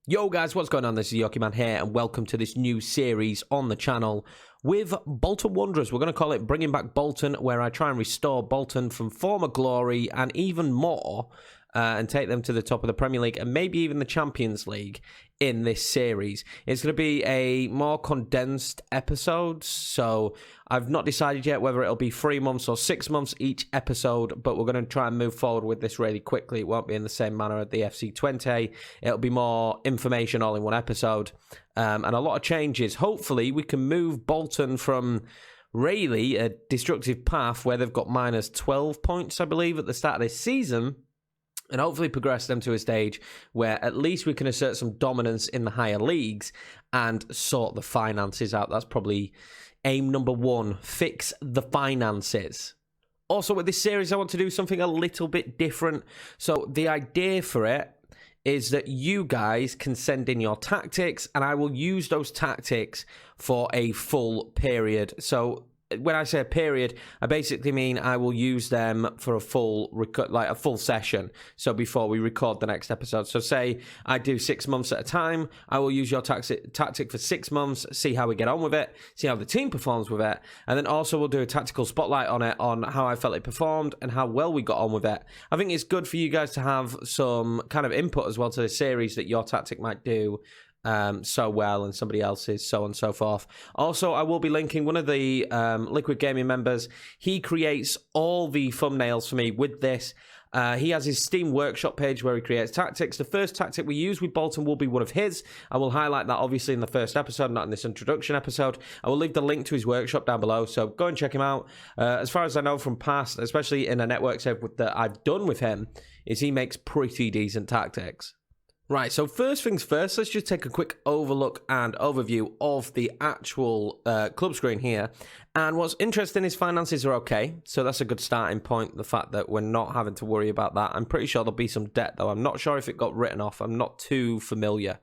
Yo guys, what's going on? This is Yoki Man here, and welcome to this new series on the channel with Bolton Wanderers. We're going to call it Bringing Back Bolton, where I try and restore Bolton from former glory and even more, and take them to the top of the Premier League and maybe even the Champions League in this series. It's going to be a more condensed episode, so I've not decided yet whether it'll be 3 months or 6 months each episode, but we're going to try and move forward with this really quickly. It won't be in the same manner as the FC20. It'll be more information all in one episode, and a lot of changes. Hopefully, we can move Bolton from really a destructive path where they've got minus 12 points, I believe, at the start of this season, and hopefully progress them to a stage where at least we can assert some dominance in the higher leagues and sort the finances out. That's probably aim number one, fix the finances. Also, with this series, I want to do something a little bit different. So the idea for it is that you guys can send in your tactics, and I will use those tactics for a full period. So when I say a period, I basically mean I will use them for a full session. So before we record the next episode. So say I do 6 months at a time, I will use your tactic for 6 months, see how we get on with it, see how the team performs with it, and then also we'll do a tactical spotlight on it, on how I felt it performed and how well we got on with it. I think it's good for you guys to have some kind of input as well to the series that your tactic might do so well and somebody else's, so on and so forth. Also, I will be linking one of the Liquid Gaming members. He creates all the thumbnails for me with this. He has his Steam Workshop page where he creates tactics. The first tactic we use with Bolton will be one of his. I will highlight that obviously in the first episode, not in this introduction episode. I will leave the link to his workshop down below, so go and check him out. As far as I know from past, especially in a network save that I've done with him, is he makes pretty decent tactics. Right, so first things first, let's just take a quick overlook and overview of the actual club screen here. And what's interesting is finances are okay, so that's a good starting point, the fact that we're not having to worry about that. I'm pretty sure there'll be some debt, though. I'm not sure if it got written off. I'm not too familiar.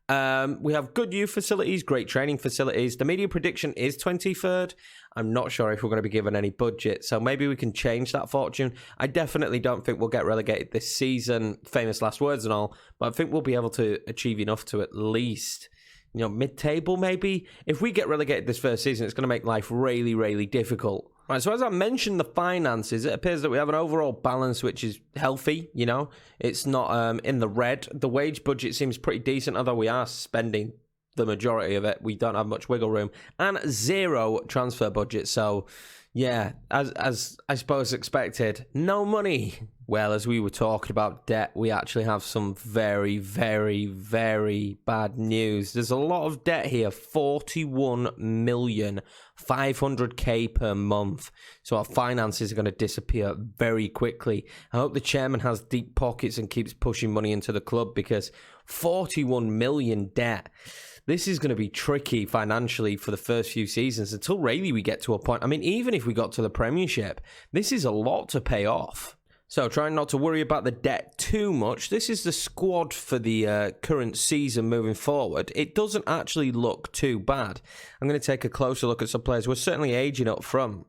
We have good youth facilities, great training facilities. The media prediction is 23rd. I'm not sure if we're going to be given any budget, so maybe we can change that fortune. I definitely don't think we'll get relegated this season, famous last words and all, but I think we'll be able to achieve enough to at least, mid-table maybe. If we get relegated this first season, it's going to make life really, really difficult. Right, so as I mentioned, the finances, it appears that we have an overall balance which is healthy, It's not in the red. The wage budget seems pretty decent, although we are spending the majority of it. We don't have much wiggle room. And zero transfer budget, so yeah, as I suppose expected, no money. Well, as we were talking about debt, we actually have some very, very, very bad news. There's a lot of debt here, 41,500,000 per month. So our finances are going to disappear very quickly. I hope the chairman has deep pockets and keeps pushing money into the club, because 41 million debt. This is going to be tricky financially for the first few seasons until really we get to a point. I mean, even if we got to the Premiership, this is a lot to pay off. So trying not to worry about the debt too much. This is the squad for the current season moving forward. It doesn't actually look too bad. I'm going to take a closer look at some players. We're certainly aging up front.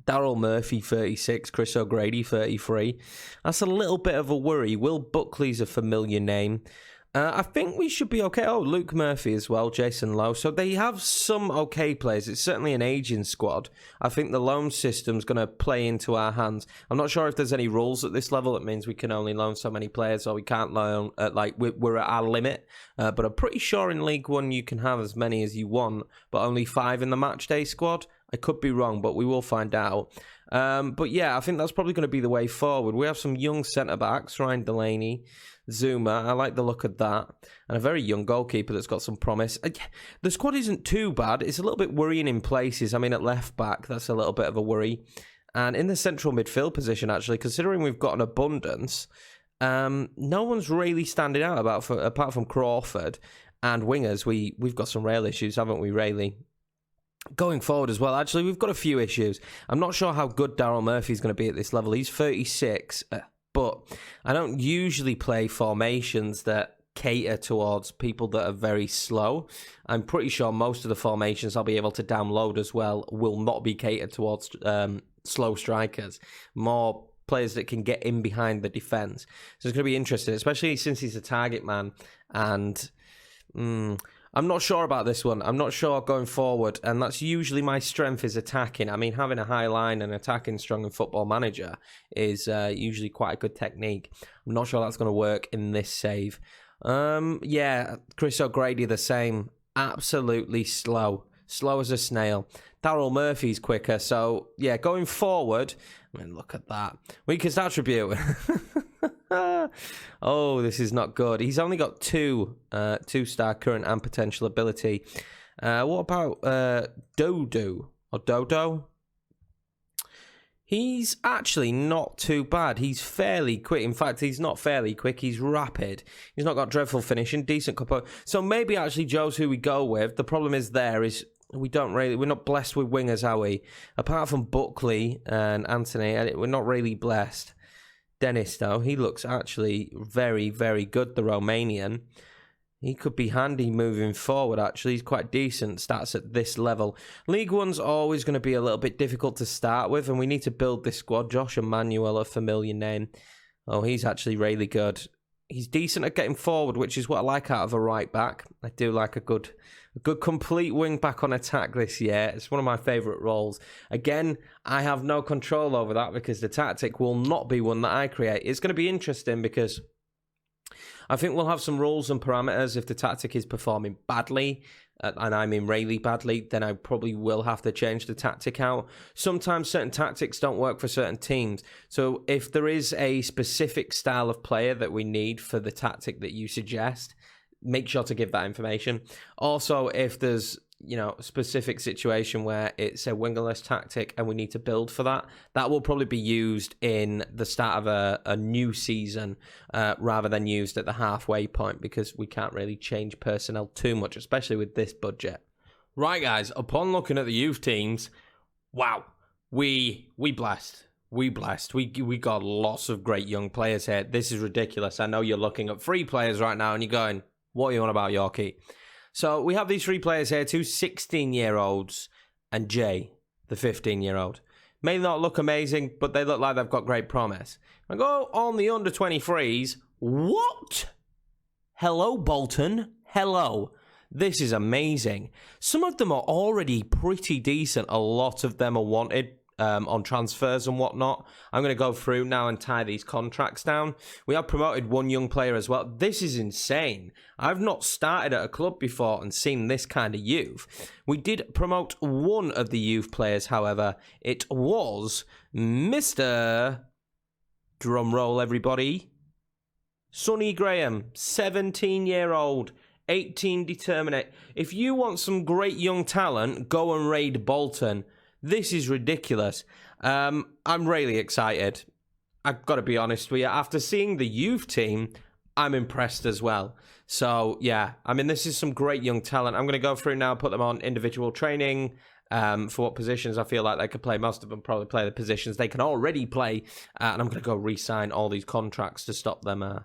Daryl Murphy, 36. Chris O'Grady, 33. That's a little bit of a worry. Will Buckley's a familiar name. I think we should be okay. Oh, Luke Murphy as well, Jason Lowe. So they have some okay players. It's certainly an aging squad. I think the loan system's going to play into our hands. I'm not sure if there's any rules at this level that means we can only loan so many players, or we can't loan, we're at our limit. But I'm pretty sure in League One you can have as many as you want, but only 5 in the matchday squad. I could be wrong, but we will find out. But yeah, I think that's probably going to be the way forward. We have some young centre-backs, Ryan Delaney, Zuma. I like the look of that. And a very young goalkeeper that's got some promise. The squad isn't too bad. It's a little bit worrying in places. I mean, at left-back, that's a little bit of a worry. And in the central midfield position, actually, considering we've got an abundance, no one's really standing out apart from Crawford. And wingers, we've got some real issues, haven't we, really? Going forward as well, actually, we've got a few issues. I'm not sure how good Daryl Murphy's going to be at this level. He's 36, but I don't usually play formations that cater towards people that are very slow. I'm pretty sure most of the formations I'll be able to download as well will not be catered towards slow strikers. More players that can get in behind the defence. So it's going to be interesting, especially since he's a target man. And I'm not sure about this one. I'm not sure going forward. And that's usually my strength is attacking. I mean, having a high line and attacking strong in Football Manager is usually quite a good technique. I'm not sure that's going to work in this save. Yeah, Chris O'Grady the same. Absolutely slow. Slow as a snail. Daryl Murphy's quicker. So, yeah, going forward... I mean, look at that. Weakest attribute. Oh, this is not good. He's only got two-star current and potential ability. What about Dodo? Or Dodo? He's actually not too bad. He's fairly quick. In fact, he's not fairly quick. He's rapid. He's not got dreadful finishing, decent compo. So maybe actually Joe's who we go with. The problem is we're not blessed with wingers, are we? Apart from Buckley and Anthony, we're not really blessed. Dennis, though, he looks actually very, very good, the Romanian. He could be handy moving forward, actually. He's quite decent stats at this level. League One's always going to be a little bit difficult to start with, and we need to build this squad. Josh Emmanuel, a familiar name. Oh, he's actually really good. He's decent at getting forward, which is what I like out of a right back. I do like a good complete wing back on attack this year. It's one of my favourite roles. Again, I have no control over that because the tactic will not be one that I create. It's going to be interesting because I think we'll have some rules and parameters. If the tactic is performing badly, and I mean really badly, then I probably will have to change the tactic out. Sometimes certain tactics don't work for certain teams. So if there is a specific style of player that we need for the tactic that you suggest, make sure to give that information. Also, if there's a specific situation where it's a wingerless tactic and we need to build for that, that will probably be used in the start of a new season rather than used at the halfway point, because we can't really change personnel too much, especially with this budget. Right, guys, upon looking at the youth teams, wow, we blessed. We got lots of great young players here. This is ridiculous. I know you're looking at 3 players right now and you're going, what are you on about, Yorkie? So we have these 3 players here, 2 16-year-olds and Jay, the 15-year-old. May not look amazing, but they look like they've got great promise. I go on the under-23s. What? Hello, Bolton. Hello. This is amazing. Some of them are already pretty decent. A lot of them are wanted on transfers and whatnot. I'm going to go through now and tie these contracts down. We have promoted 1 young player as well. This is insane. I've not started at a club before and seen this kind of youth. We did promote 1 of the youth players, however. It was Mr. Drumroll, everybody. Sonny Graham, 17-year-old. 18 determinate. If you want some great young talent, go and raid Bolton. This is ridiculous. I'm really excited. I've got to be honest with you. After seeing the youth team, I'm impressed as well. So, yeah. I mean, this is some great young talent. I'm going to go through now, put them on individual training for what positions I feel like they could play. Most of them probably play the positions they can already play. And I'm going to go re-sign all these contracts to stop them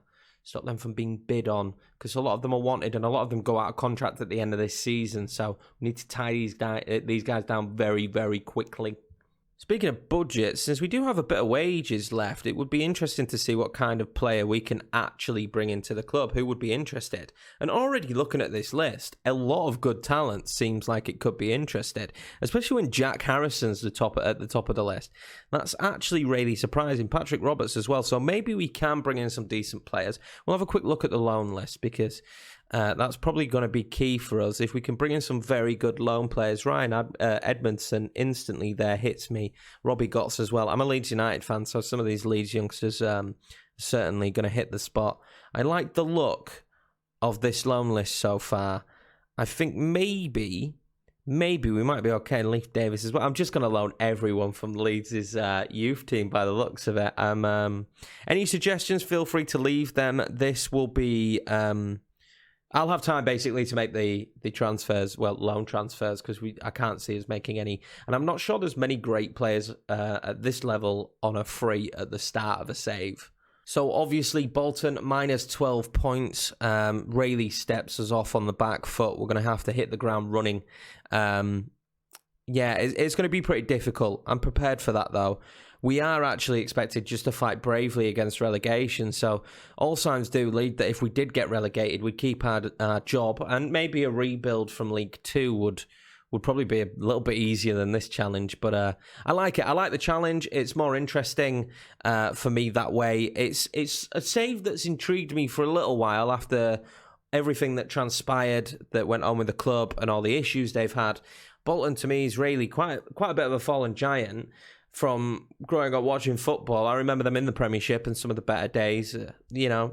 from being bid on, because a lot of them are wanted and a lot of them go out of contract at the end of this season. So we need to tie these guys down very, very quickly. Speaking of budget, since we do have a bit of wages left, it would be interesting to see what kind of player we can actually bring into the club. Who would be interested? And already looking at this list, a lot of good talent seems like it could be interested, especially when Jack Harrison's at the top of the list. That's actually really surprising. Patrick Roberts as well. So maybe we can bring in some decent players. We'll have a quick look at the loan list, because that's probably going to be key for us. If we can bring in some very good loan players. Ryan Edmondson instantly there hits me. Robbie Gotts as well. I'm a Leeds United fan, so some of these Leeds youngsters certainly going to hit the spot. I like the look of this loan list so far. I think maybe we might be okay. Leif Davis as well. I'm just going to loan everyone from Leeds' youth team by the looks of it. Any suggestions, feel free to leave them. This will be... I'll have time basically to make the transfers, well, loan transfers, because I can't see us making any. And I'm not sure there's many great players at this level on a free at the start of a save. So obviously Bolton minus 12 points really steps us off on the back foot. We're going to have to hit the ground running. Yeah, it's going to be pretty difficult. I'm prepared for that though. we are actually expected just to fight bravely against relegation. So all signs do lead that if we did get relegated, we'd keep our job, and maybe a rebuild from League Two would probably be a little bit easier than this challenge. But I like it. I like the challenge. It's more interesting for me that way. It's a save that's intrigued me for a little while after everything that transpired that went on with the club and all the issues they've had. Bolton, to me, is really quite a bit of a fallen giant from growing up watching football. I remember them in the Premiership and some of the better days,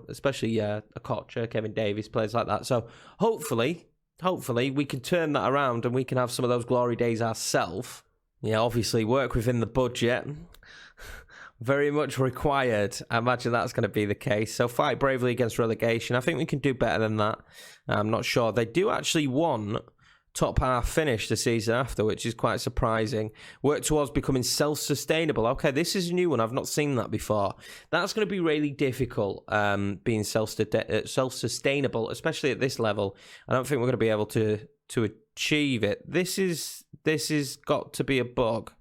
especially Okocha, Kevin Davies, players like that. So hopefully we can turn that around and we can have some of those glory days ourselves. Yeah, obviously work within the budget. Very much required. I imagine that's going to be the case. So fight bravely against relegation. I think we can do better than that. I'm not sure. They do actually want top half finish the season after, which is quite surprising. Work towards becoming self-sustainable. Okay, this is a new one. I've not seen that before. That's going to be really difficult, being self-sustainable, especially at this level. I don't think we're going to be able to achieve it. This is got to be a bug.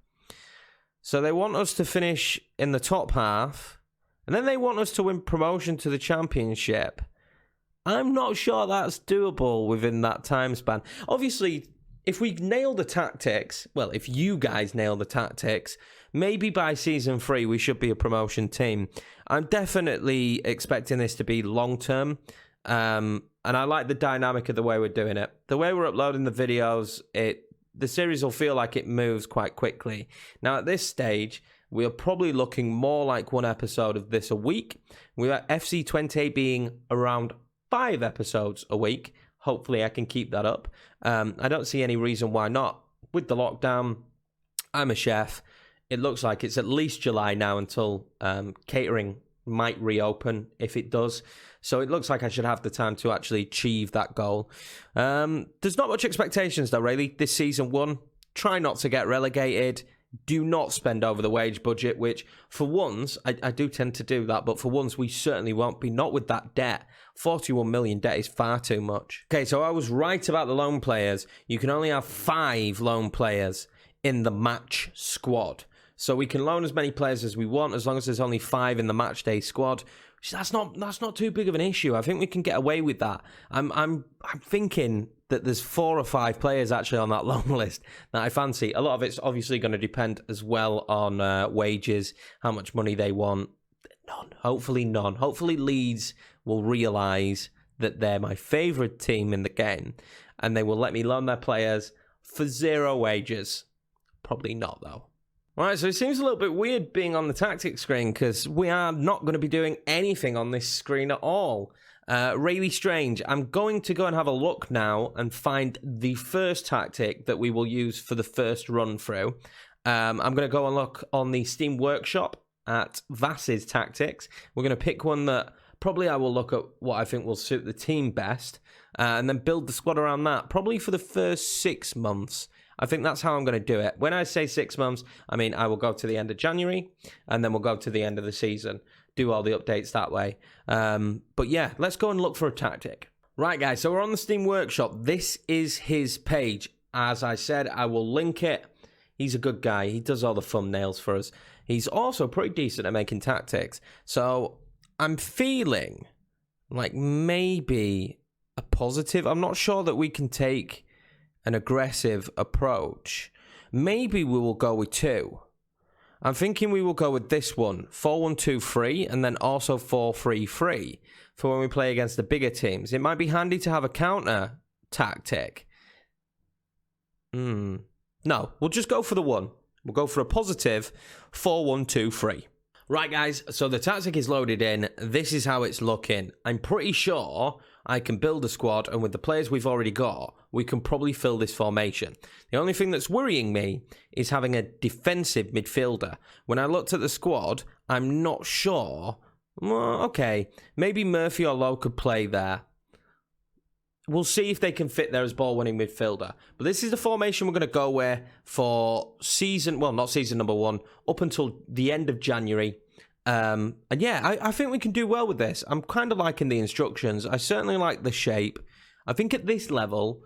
So they want us to finish in the top half, and then they want us to win promotion to the Championship. I'm not sure that's doable within that time span. Obviously, if we nail the tactics, well, if you guys nail the tactics, maybe by season 3 we should be a promotion team. I'm definitely expecting this to be long-term, and I like the dynamic of the way we're doing it. The way we're uploading the videos, the series will feel like it moves quite quickly. Now, at this stage, we're probably looking more like one episode of this a week. We're at FC20 being around 5 episodes a week. Hopefully I can keep that up. I don't see any reason why not. With the lockdown, I'm a chef. It looks like it's at least July now until catering might reopen if it does. So it looks like I should have the time to actually achieve that goal. There's not much expectations though, really. This season 1, try not to get relegated. Do not spend over the wage budget, which for once, I do tend to do that, but for once we certainly won't be, not with that debt. 41 million debt is far too much. Okay, so I was right about the loan players. You can only have 5 loan players in the match squad. So we can loan as many players as we want, as long as there's only 5 in the match day squad. That's not too big of an issue. I think we can get away with that. I'm thinking that there's 4 or 5 players actually on that loan list that I fancy. A lot of it's obviously going to depend as well on wages, how much money they want. None. Hopefully none. Hopefully Leeds will realise that they're my favourite team in the game and they will let me loan their players for 0 wages. Probably not though. Right, so it seems a little bit weird being on the tactics screen because we are not going to be doing anything on this screen at all. Really strange. I'm going to go and have a look now and find the first tactic that we will use for the first run through. I'm going to go and look on the Steam Workshop at Vass's tactics. We're going to pick one that probably I will look at what I think will suit the team best and then build the squad around that, probably for the first 6 months. I think that's how I'm going to do it. When I say 6 months, I mean I will go to the end of January and then we'll go to the end of the season. Do all the updates that way. But yeah, let's go and look for a tactic. Right, guys, so we're on the Steam Workshop. This is his page. As I said, I will link it. He's a good guy. He does all the thumbnails for us. He's also pretty decent at making tactics. So I'm feeling like maybe a positive. I'm not sure that we can take an aggressive approach. Maybe we will go with 2. I'm thinking we will go with this one, 4-1-2-3, and then also 4-3-3 for when we play against the bigger teams. It might be handy to have a counter tactic. No, we'll just go for the 1. We'll go for a positive 4-1-2-3. Right, guys, so the tactic is loaded in. This is how it's looking. I'm pretty sure I can build a squad, and with the players we've already got, we can probably fill this formation. The only thing that's worrying me is having a defensive midfielder. When I looked at the squad, I'm not sure. Well, okay, maybe Murphy or Lowe could play there. We'll see if they can fit there as ball-winning midfielder. But this is the formation we're going to go with for season, well, not season number 1, up until the end of January. And yeah, I think we can do well with this. I'm kind of liking the instructions. I certainly like the shape. I think at this level,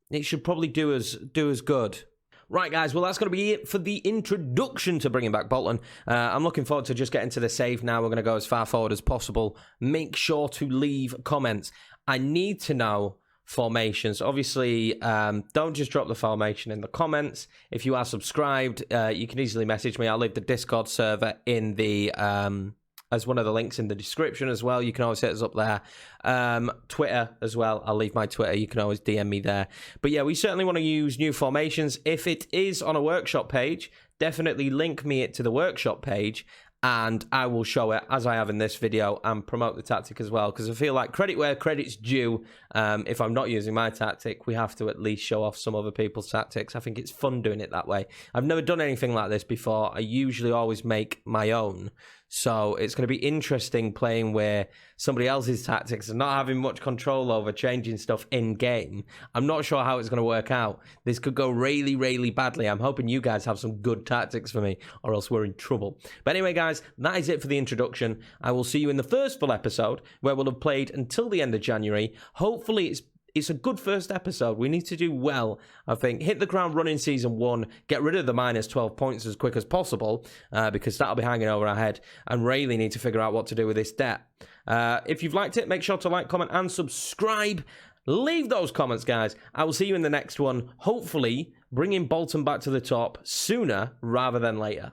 it should probably do us good. Right, guys, well, that's going to be it for the introduction to bringing back Bolton. I'm looking forward to just getting to the save now. We're going to go as far forward as possible. Make sure to leave comments. I need to know formations. Obviously, don't just drop the formation in the comments. If you are subscribed, you can easily message me. I'll leave the Discord server in the as one of the links in the description as well. You can always hit us up there. Twitter as well. I'll leave my Twitter. You can always DM me there. But yeah, we certainly want to use new formations. If it is on a workshop page, definitely link me it to the workshop page, and I will show it as I have in this video and promote the tactic as well, because I feel like credit where credit's due. If I'm not using my tactic, we have to at least show off some other people's tactics. I think it's fun doing it that way. I've never done anything like this before. I usually always make my own. So it's going to be interesting playing where somebody else's tactics and not having much control over changing stuff in game. I'm not sure how it's going to work out. This could go really, really badly. I'm hoping you guys have some good tactics for me, or else we're in trouble. But anyway, guys, that is it for the introduction. I will see you in the first full episode, where we'll have played until the end of January. Hopefully it's a good first episode. We need to do well, I think. Hit the ground running season 1. Get rid of the minus 12 points as quick as possible, because that'll be hanging over our head. And really need to figure out what to do with this debt. If you've liked it, make sure to like, comment, and subscribe. Leave those comments, guys. I will see you in the next one. Hopefully, bringing Bolton back to the top sooner rather than later.